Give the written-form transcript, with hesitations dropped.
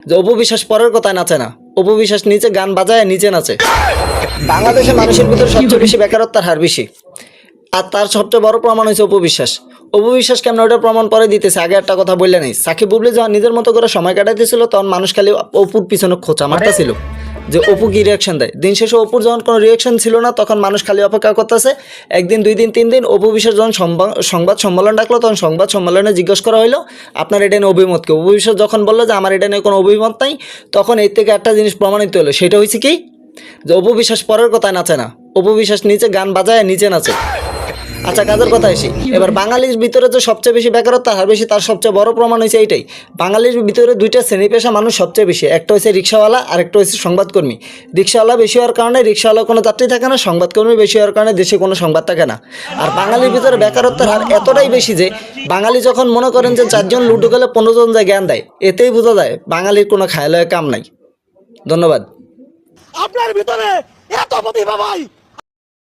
যে অপবিশ্বাস পরের কথায় নাচে না, অপবিশ্বাস নিচে গান বাজায় নিচে নাচে। বাংলাদেশের মানুষের ভিতরে সবচেয়ে বেশি বেকারত্বের হার বেশি, আর তার সবচেয়ে বড় প্রমাণ হয়েছে অপবিশ্বাস। অপবিশ্বাস কেমন ওটার প্রমাণ পরে দিতেছে, আগে একটা কথা বললে নেই। সাকিব বুবলি যখন নিজের মতো করে সময় কাটাইতেছিল তখন মানুষ খালি অপুর পিছনে খোঁচা মারতেছিল যে অপু কি রিয়াকশন দেয়। দিন শেষে অপুর যখন কোনো রিয়াকশন ছিল না তখন মানুষ খালি অপেক্ষা করতেছে। একদিন, 2 দিন, 3 দিন অপবিশ্বাস যখন সংবাদ সম্মেলন ডাকলো তখন সংবাদ সম্মেলনে জিজ্ঞেস করা হলো আপনার এটা নিয়ে অভিমত কি। অপবিশ্বাস যখন বললো যে আমার এটা নিয়ে কোনো অভিমত নাই, তখন এর থেকে একটা জিনিস প্রমাণিত হলো, সেটা হয়েছে কি যে অপবিশ্বাস পরের কথায় নাচে না, অপবিশ্বাস নিচে গান বাজায় নিচে নাচে। আচ্ছা, কাজের কথা আসি এবার। বাঙালির ভিতরে যে সবচেয়ে বেশি বেকারত্ব হার বেশি, তার সবচেয়ে বড় প্রমাণ হয়েছে এইটাই। বাঙালির ভিতরে 2টা শ্রেণী পেশা মানুষ সবচেয়ে বেশি, একটা হচ্ছে রিক্সাওয়ালা আর একটা হচ্ছে সংবাদকর্মী। রিক্সাওয়ালা বেশি হওয়ার কারণে রিক্সাওয়ালা কোনো যাত্রী থাকে না, সংবাদকর্মী বেশি হওয়ার কারণে দেশে কোনো সংবাদ থাকে না। আর বাঙালির ভিতরে বেকারত্বের হার এতটাই বেশি যে বাঙালি যখন মনে করেন যে 4 জন লুডো খেলে 15 জন যায় জ্ঞান দেয়, এতেই বোঝা যায় বাঙালির কোনো খায়ালয়ে কাম নাই। ধন্যবাদ। আপনার ভিতরে এত প্রতিভা ভাই